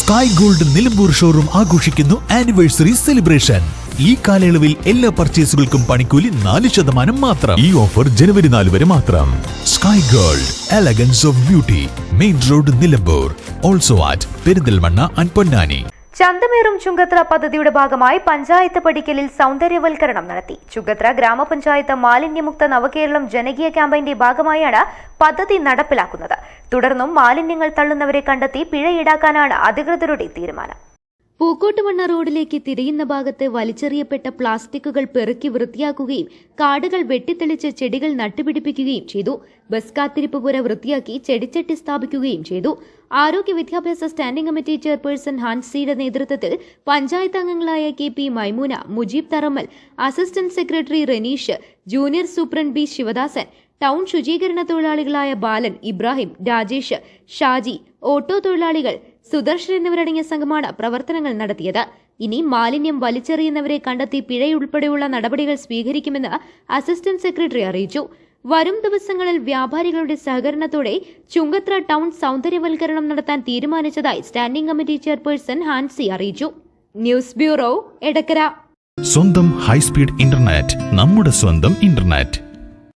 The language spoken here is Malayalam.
സ്കൈ ഗോൾഡ് നിലമ്പൂർ ഷോറൂം ആഘോഷിക്കുന്നു ആനിവേഴ്സറി സെലിബ്രേഷൻ. ഈ കാലയളവിൽ എല്ലാ പർച്ചേസുകൾക്കും പണിക്കൂലി 4% മാത്രം. ഈ ഓഫർ ജനുവരി 4 വരെ മാത്രം. Sky gold, elegance of beauty, main road Nilambur. Also at Perinthalmanna and Ponnani. ചന്തമേറും ചുങ്കത്ര പദ്ധതിയുടെ ഭാഗമായി പഞ്ചായത്ത് പടിക്കലിൽ സൗന്ദര്യവൽക്കരണം നടത്തി. ചുങ്കത്ര ഗ്രാമപഞ്ചായത്ത് മാലിന്യമുക്ത നവകേരളം ജനകീയ ക്യാമ്പയിന്റെ ഭാഗമായാണ് പദ്ധതി നടപ്പിലാക്കുന്നത്. തുടർന്നും മാലിന്യങ്ങൾ തള്ളുന്നവരെ കണ്ടെത്തി പിഴ ഈടാക്കാനാണ് അധികൃതരുടെ തീരുമാനം. പൂക്കോട്ടുമണ്ണ റോഡിലേക്ക് തിരിയുന്ന ഭാഗത്ത് വലിച്ചെറിയപ്പെട്ട പ്ലാസ്റ്റിക്കുകൾ പെറുക്കി വൃത്തിയാക്കുകയും കാടുകൾ വെട്ടിത്തെളിച്ച് ചെടികൾ നട്ടുപിടിപ്പിക്കുകയും ചെയ്തു. ബസ് കാത്തിരിപ്പ് പുര വൃത്തിയാക്കി ചെടിച്ചട്ടി സ്ഥാപിക്കുകയും ചെയ്തു. ആരോഗ്യ വിദ്യാഭ്യാസ സ്റ്റാൻഡിംഗ് കമ്മിറ്റി ചെയർപേഴ്സൺ ഹാൻസിയുടെ നേതൃത്വത്തിൽ പഞ്ചായത്ത് അംഗങ്ങളായ KP Maimoona, Mujeeb Tharammal, assistant secretary Raneesh, junior superintendent B Sivadasan, town ശുചീകരണ തൊഴിലാളികളായ ബാലൻ, ഇബ്രാഹിം, രാജേഷ്, ഷാജി, ഓട്ടോ തൊഴിലാളികൾ, സുദർശൻ എന്നിവരടങ്ങിയ സംഘമാണ് പ്രവർത്തനങ്ങൾ നടത്തിയത്. ഇനി മാലിന്യം വലിച്ചെറിയുന്നവരെ കണ്ടെത്തി പിഴയുൾപ്പെടെയുള്ള നടപടികൾ സ്വീകരിക്കുമെന്ന് അസിസ്റ്റന്റ് സെക്രട്ടറി അറിയിച്ചു. വരും ദിവസങ്ങളിൽ വ്യാപാരികളുടെ സഹകരണത്തോടെ ചുങ്കത്ര ടൗൺ സൗന്ദര്യവൽക്കരണം നടത്താൻ തീരുമാനിച്ചതായി സ്റ്റാൻഡിംഗ് കമ്മിറ്റി ചെയർപേഴ്സൺ ഹാൻസി അറിയിച്ചു. News bureau, Edakkara. സ്വന്തം ഹൈസ്പീഡ് ഇന്റർനെറ്റ്, നമ്മുടെ സ്വന്തം ഇന്റർനെറ്റ്.